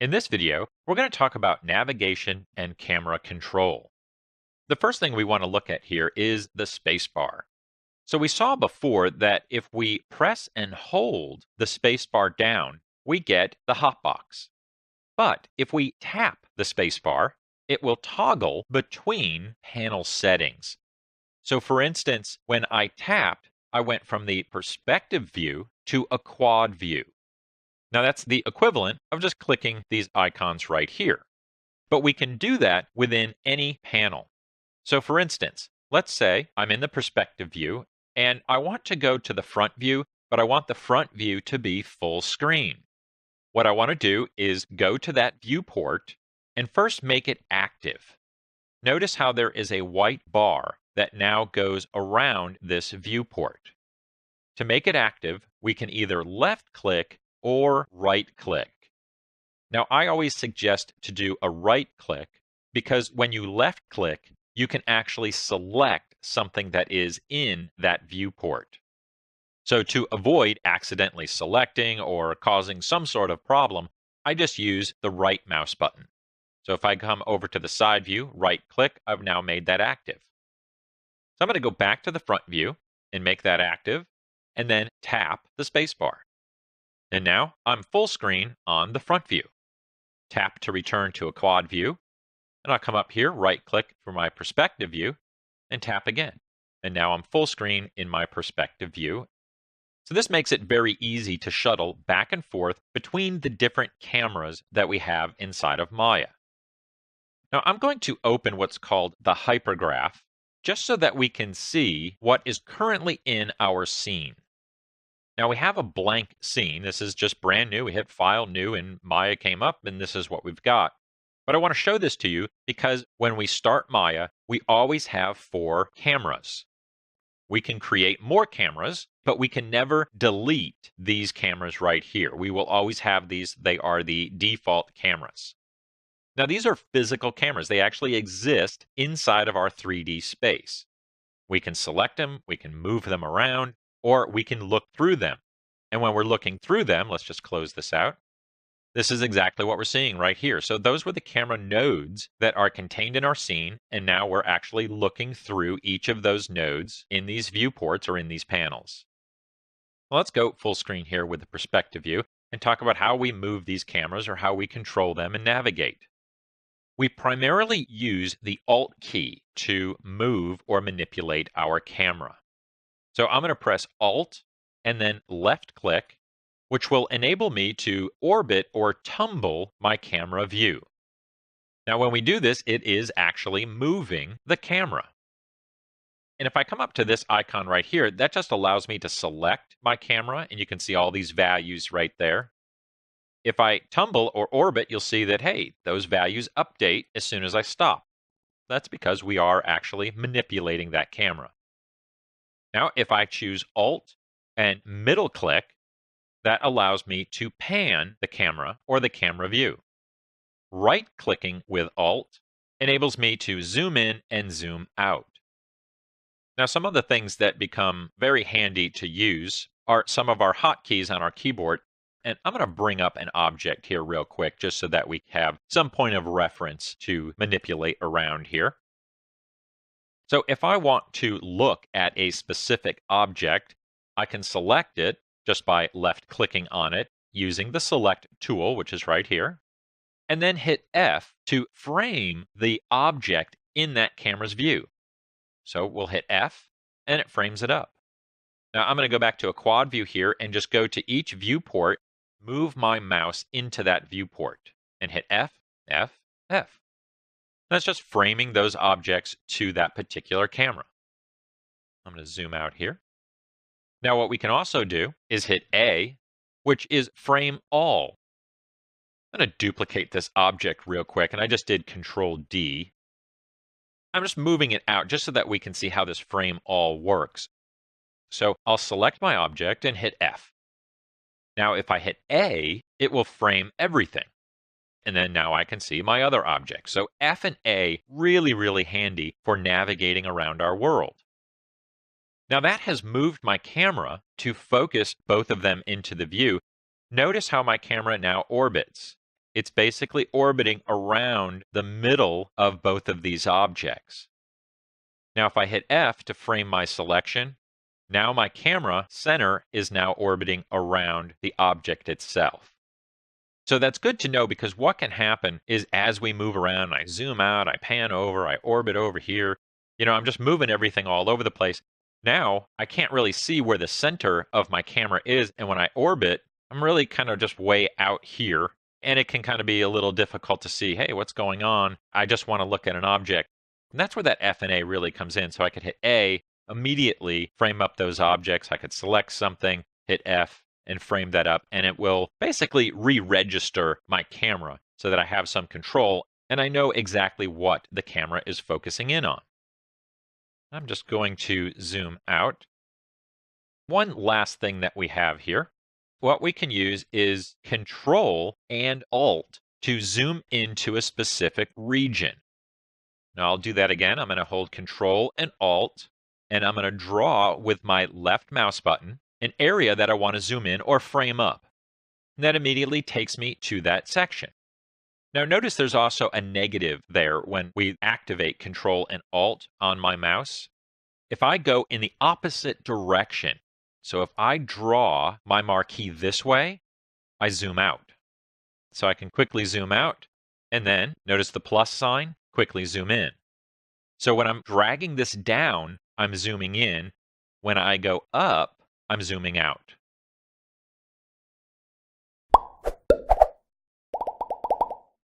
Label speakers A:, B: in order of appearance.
A: In this video, we're going to talk about navigation and camera control. The first thing we want to look at here is the spacebar. So we saw before that if we press and hold the spacebar down, we get the hotbox. But if we tap the spacebar, it will toggle between panel settings. So for instance, when I tapped, I went from the perspective view to a quad view. Now that's the equivalent of just clicking these icons right here. But we can do that within any panel. So for instance, let's say I'm in the perspective view and I want to go to the front view, but I want the front view to be full screen. What I want to do is go to that viewport and first make it active. Notice how there is a white bar that now goes around this viewport. To make it active, we can either left click or right click. Now, I always suggest to do a right click because when you left click, you can actually select something that is in that viewport. So to avoid accidentally selecting or causing some sort of problem, I just use the right mouse button. So if I come over to the side view, right click, I've now made that active. So I'm going to go back to the front view and make that active, and then tap the spacebar. And now I'm full screen on the front view. Tap to return to a quad view, and I'll come up here, right click for my perspective view, and tap again. And now I'm full screen in my perspective view. So this makes it very easy to shuttle back and forth between the different cameras that we have inside of Maya. Now I'm going to open what's called the hypergraph, just so that we can see what is currently in our scene. Now we have a blank scene. This is just brand new. We hit File, New, and Maya came up, and this is what we've got. But I want to show this to you because when we start Maya, we always have 4 cameras. We can create more cameras, but we can never delete these cameras right here. We will always have these. They are the default cameras. Now these are physical cameras. They actually exist inside of our 3D space. We can select them, we can move them around, or we can look through them. And when we're looking through them, let's just close this out. This is exactly what we're seeing right here. So those were the camera nodes that are contained in our scene, and now we're actually looking through each of those nodes in these viewports or in these panels. Well, let's go full screen here with the perspective view and talk about how we move these cameras or how we control them and navigate. We primarily use the Alt key to move or manipulate our camera. So I'm going to press Alt and then left click, which will enable me to orbit or tumble my camera view. Now, when we do this, it is actually moving the camera. And if I come up to this icon right here, that just allows me to select my camera, and you can see all these values right there. If I tumble or orbit, you'll see that, hey, those values update as soon as I stop. That's because we are actually manipulating that camera. Now, if I choose Alt and middle click, that allows me to pan the camera or the camera view. Right-clicking with Alt enables me to zoom in and zoom out. Now, some of the things that become very handy to use are some of our hotkeys on our keyboard. And I'm going to bring up an object here real quick just so that we have some point of reference to manipulate around here. So if I want to look at a specific object, I can select it just by left-clicking on it using the Select tool, which is right here, and then hit F to frame the object in that camera's view. So we'll hit F, and it frames it up. Now I'm going to go back to a quad view here and just go to each viewport, move my mouse into that viewport, and hit F, F, F. That's just framing those objects to that particular camera. I'm going to zoom out here. Now what we can also do is hit A, which is frame all. I'm going to duplicate this object real quick, and I just did Control D. I'm just moving it out just so that we can see how this frame all works. So I'll select my object and hit F. Now if I hit A, it will frame everything. And then now I can see my other objects. So F and A, really handy for navigating around our world. Now that has moved my camera to focus both of them into the view. Notice how my camera now orbits. It's basically orbiting around the middle of both of these objects. Now, if I hit F to frame my selection, now my camera center is now orbiting around the object itself. So that's good to know, because what can happen is as we move around, I zoom out, I pan over, I orbit over here, I'm just moving everything all over the place. Now I can't really see where the center of my camera is. And when I orbit, I'm really kind of just way out here. And it can kind of be a little difficult to see, hey, what's going on? I just want to look at an object. And that's where that F and A really comes in. So I could hit A, immediately frame up those objects. I could select something, hit F, and frame that up, and it will basically re-register my camera so that I have some control and I know exactly what the camera is focusing in on. I'm just going to zoom out. One last thing that we have here, what we can use is Control and Alt to zoom into a specific region. Now I'll do that again. I'm going to hold Control and Alt, and I'm going to draw with my left mouse button an area that I want to zoom in or frame up. And that immediately takes me to that section. Now notice there's also a negative there when we activate Control and Alt on my mouse. If I go in the opposite direction, so if I draw my marquee this way, I zoom out. So I can quickly zoom out, and then notice the plus sign, quickly zoom in. So when I'm dragging this down, I'm zooming in. When I go up, I'm zooming out.